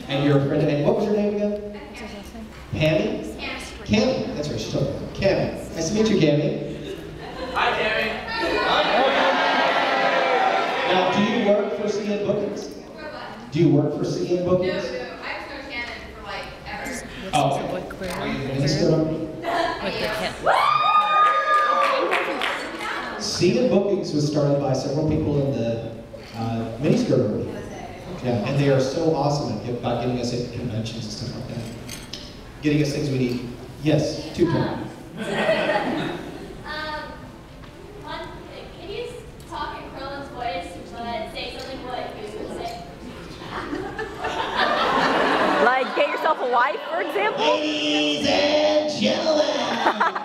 And you're a friend of, and what was your name again? Pammy? Cammy. That's right, she's talking about Cammy. Nice to meet you, Cammy. Hi, Cammy. Now, do you work for CN Bookings? Do you work for CN Bookings? No, I've known Shannon for like ever. Oh, okay. Are you in this film? CN Bookings was started by several people in the miniskirt arena. Yeah, and they are so awesome about getting us at conventions and stuff like that. Getting us things we need. Yes, 2 points. Can you talk in Krillin's voice, but say something what Goose would say? Like, get yourself a wife, for example? Ladies and gentlemen,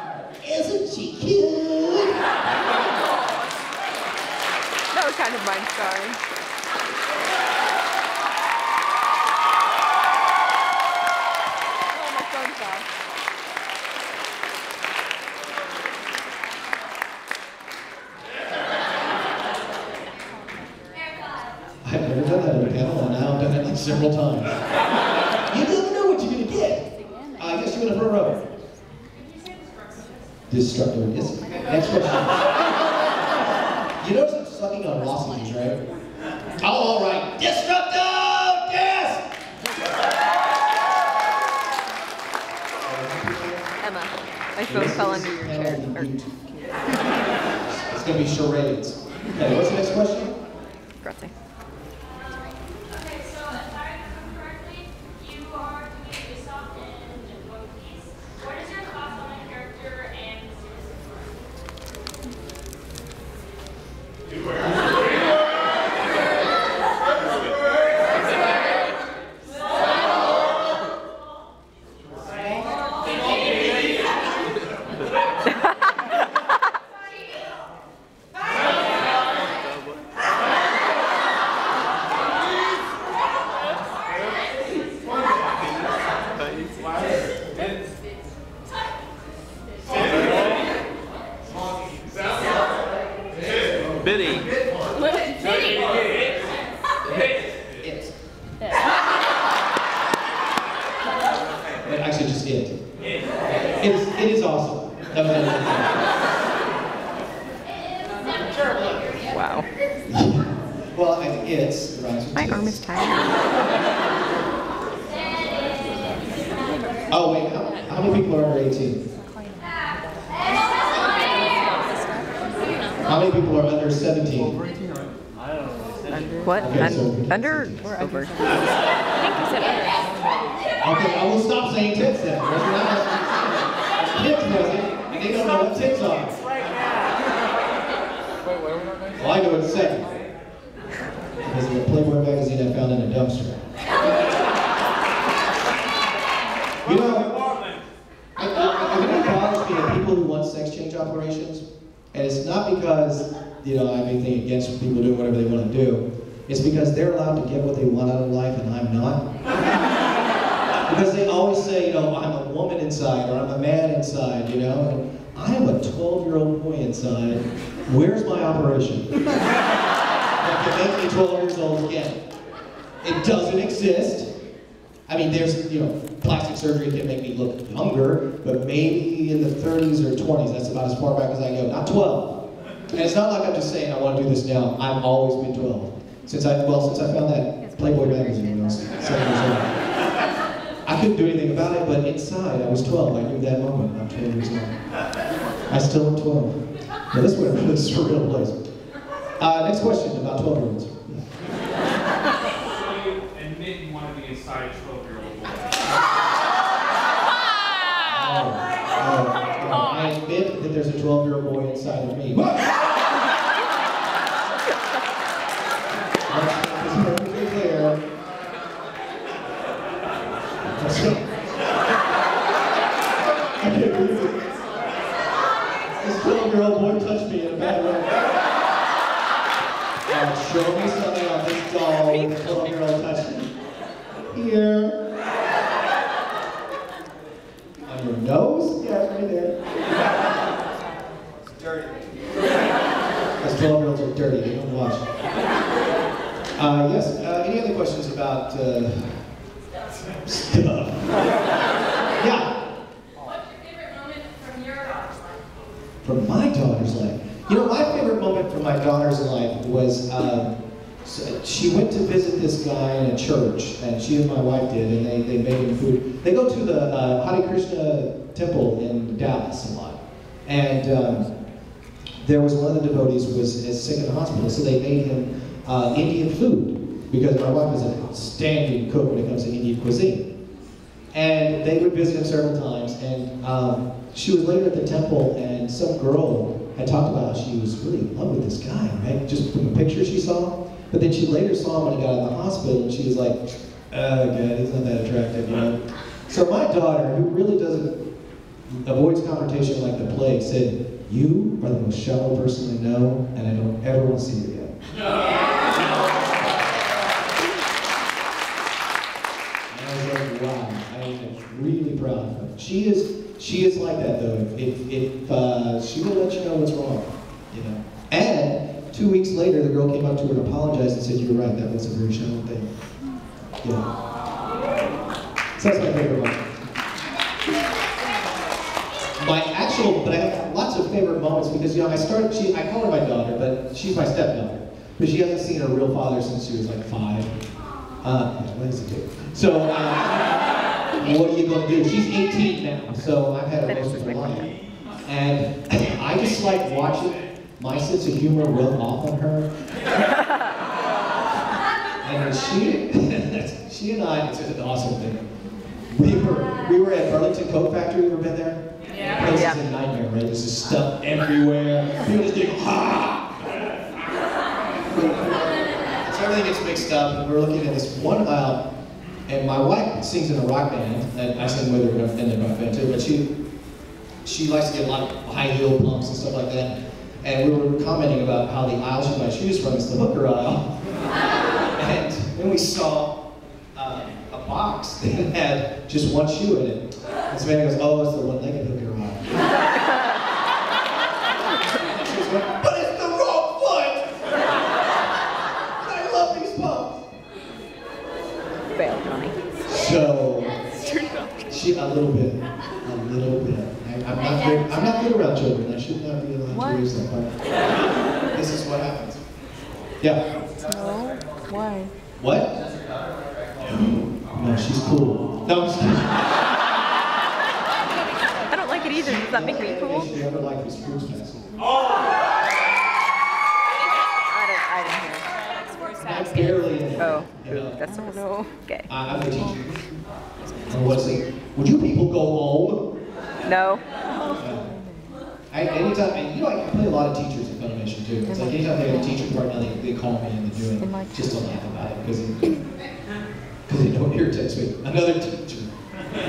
isn't she cute? That was kind of mind-scarring. Oh, my phone fell. I've never done that in a panel, and now I've done it like several times. You never know what you're going to get. I guess you're in a front row. Destructive. Yes. Next question. You notice I'm sucking on lozenges, right? Oh, all right. Destructive! Yes! Emma, my phone fell under your chair. It's going to be charades. Okay, what's the next question? Grazie. Okay, so if I remember correctly, you are doing this off in One Piece. What is your thoughts on the character and the Biddy. Actually, just it. It is awesome. Wow. Well, I think it's rhymes with My tits. arm is tired. Oh wait, how many people are under 18? How many people are under 17? What? Okay, so Under or over? Okay, I will stop saying tits then. Tits, they don't know what tits are. Well, I know what 7. Because of a Playboy magazine I found in a dumpster. You know, I really bothers me that people who want sex change operations, and it's not because, you know, I have anything against people doing whatever they want to do. It's because they're allowed to get what they want out of life and I'm not. Because they always say, you know, I'm a woman inside or I'm a man inside, you know. And I am a 12-year-old boy inside. Where's my operation? That can make me 12 years old again. It doesn't exist. I mean, there's, you know, plastic surgery can make me look younger, but maybe in the 30s or 20s. That's about as far back as I go. Not 12. And it's not like I'm just saying I want to do this now. I've always been 12. Since I found that Playboy magazine when I was 7 years old. I couldn't do anything about it, but inside I was 12. I knew that moment. I'm 12 years old. I still am 12. Now this went really surreal place. Next question about 12-year-olds. So you admit you want to be inside a 12-year-old boy? I admit that there's a 12-year-old boy inside of me. It's perfectly clear. I can't believe it. This 12-year-old boy touched me in a bad way. Now show me something on this doll when the 12-year-old touched me. Here. On your nose? Yeah, right there. It's dirty. Because 12-year-olds are dirty, they don't wash. Yes, any other questions about stuff. Yeah. What's your favorite moment from your daughter's life? From my daughter's life. You know, my favorite moment from my daughter's life was she went to visit this guy in a church, and she and my wife did, and they made him food. They go to the Hare Krishna temple in Dallas a lot, and there was one of the devotees was sick in the hospital, so they made him Indian food, because my wife is a standing cook when it comes to Indian cuisine. And they would visit him several times, and she was later at the temple, and some girl had talked about how she was really in love with this guy, right? Just from a picture she saw. But then she later saw him when he got out of the hospital, and she was like, oh God, he's not that attractive, you know? So my daughter, who really avoids confrontation like the plague, said, you are the most shallow person I know, and I don't ever want to see you again. And I was like, wow, I am really proud of her. She is like that though. If she will let you know what's wrong, you know. And 2 weeks later, the girl came up to her and apologized and said, "You're right. That was a very shallow thing." Yeah. So that's my favorite one. But I have lots of favorite moments because you know I call her my daughter, but she's my stepdaughter. But she hasn't seen her real father since she was like 5. What is it? So. What are you going to do? She's 18 now, so I've had her most of her life. And I just like watching my sense of humor rub off on her. And she and I, it's an awesome thing. We were at Burlington Coat Factory, you ever been there? Yeah. The place is a nightmare, right? There's just stuff everywhere. People just getting so everything gets mixed up, and we're looking at this one aisle. And my wife sings in a rock band, and I sing with her in a rock band too, but she likes to get a lot of high heel pumps and stuff like that. And we were commenting about how the aisle she buys shoes from is the hooker aisle. And then we saw a box that had just one shoe in it. And Savannah goes, oh, it's the one-legged hooker aisle. And she was going, but it's the wrong foot! I love these pumps! Fail, Johnny. So, a little bit. I'm not good around children. I should not be allowed to use that, but this is what happens. Yeah. No. Why? What? No, she's cool. No, I'm just kidding. I don't like it either. Does that make me cool? Did you ever like this fruits festival? I I'm barely in it. Oh, You know? that's no. Okay. I'm a teacher. And what's it? Would you people go home? No. Anytime, you know, I play a lot of teachers at Funimation too. It's like anytime they have a teacher partner, they call me and they do it just to laugh about it because they don't irritate me. Another teacher,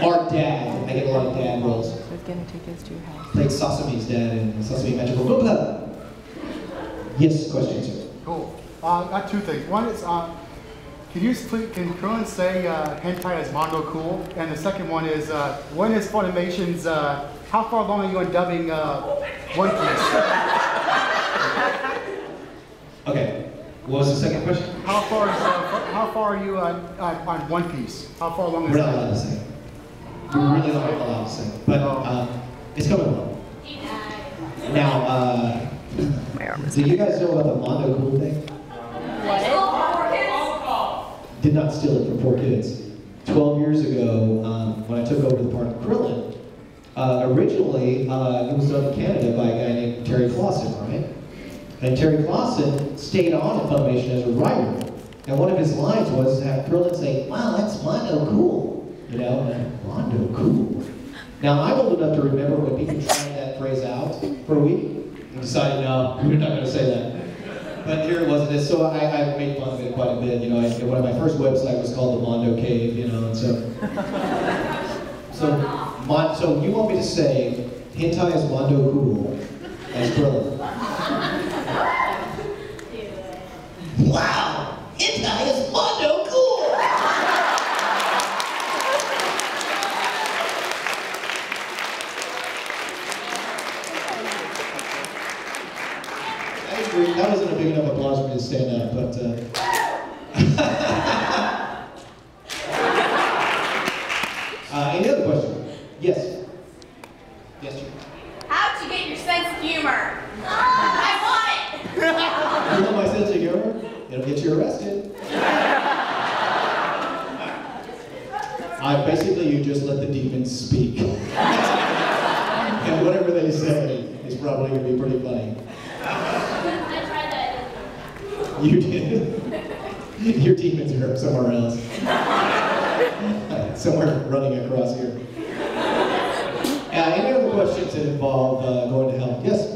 our dad. I get a lot of dad roles. I was gonna take us to your house. Played Sasame's dad in Sasame Magical Book. Yes, question, sir. Cool. I got 2 things. One is, can Krillin say hentai is Mondo cool? And the second one is, when is Funimation's, how far along are you on dubbing One Piece? Okay. What was the second question? How far are you on One Piece? How far along is We're not that? allowed to say. We're really not allowed to say. But it's coming along. Now, do you guys know about the Mondo cool thing? Did not steal it from 4 kids. 12 years ago, when I took over the part of Krillin, originally it was done in Canada by a guy named Terry Clausen, right? And Terry Clausen stayed on at Funimation as a writer. And one of his lines was to have Krillin say, wow, that's Mondo cool. You know, and Mondo cool. Now, I'm old enough to remember when people tried that phrase out for a week and decided, no, we're not going to say that. But here it was, so I made fun of it quite a bit, you know. One of my first websites was called the Mondo Cave, you know, and so you want me to say hentai is Mondo cool as Krillin? Wow, hentai is Mondo cool. That wasn't a big enough applause for me to stand up, but Yes. Yes, Chief. How'd you get your sense of humor? I want it! You know my sense of humor? It'll get you arrested. Basically, you just let the demons speak. And whatever they say is probably going to be pretty funny. I tried that. You did? Your demons are somewhere else. Somewhere running across here. Any other questions that involve going to hell? Yes?